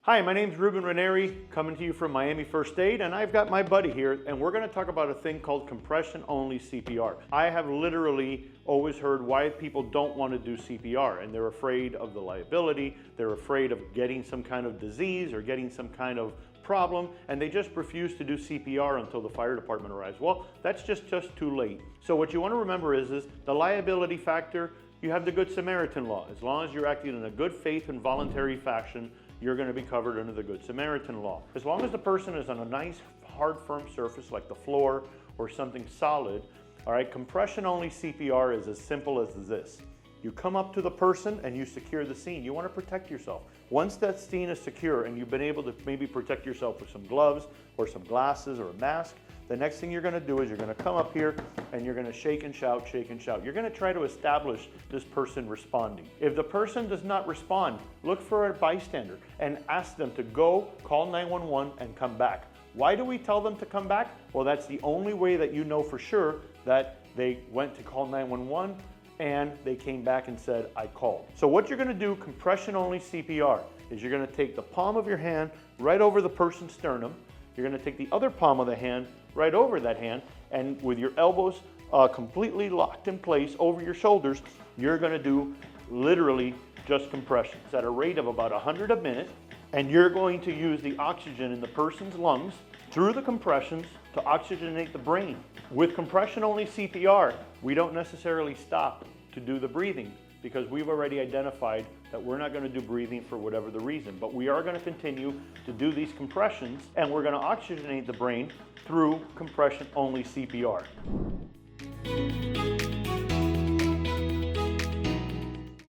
Hi, my name's Ruben Ranieri, coming to you from Miami First Aid, and I've got my buddy here, and we're going to talk about a thing called compression-only CPR. I have literally always heard why people don't want to do CPR, and they're afraid of the liability, they're afraid of getting some kind of disease or getting some kind of problem, and they just refuse to do CPR until the fire department arrives. Well, that's just too late. So what you want to remember is the liability factor. You have the Good Samaritan law. As long as you're acting in a good faith and voluntary fashion, you're going to be covered under the Good Samaritan law. As long as the person is on a nice, hard, firm surface like the floor or something solid, all right, compression-only CPR is as simple as this. You come up to the person and you secure the scene. You want to protect yourself. Once that scene is secure and you've been able to maybe protect yourself with some gloves or some glasses or a mask, the next thing you're going to do is you're going to come up here and you're going to shake and shout, shake and shout. You're going to try to establish this person responding. If the person does not respond, look for a bystander and ask them to go, call 911 and come back. Why do we tell them to come back? Well, that's the only way that you know for sure that they went to call 911 and they came back and said, I called. So what you're going to do, compression-only CPR, is you're going to take the palm of your hand right over the person's sternum. You're going to take the other palm of the hand right over that hand, and with your elbows completely locked in place over your shoulders, you're going to do literally just compressions at a rate of about 100 a minute, and you're going to use the oxygen in the person's lungs through the compressions to oxygenate the brain. With compression-only CPR, we don't necessarily stop to do the breathing because we've already identified that we're not going to do breathing for whatever the reason, but we are going to continue to do these compressions and we're going to oxygenate the brain through compression-only CPR.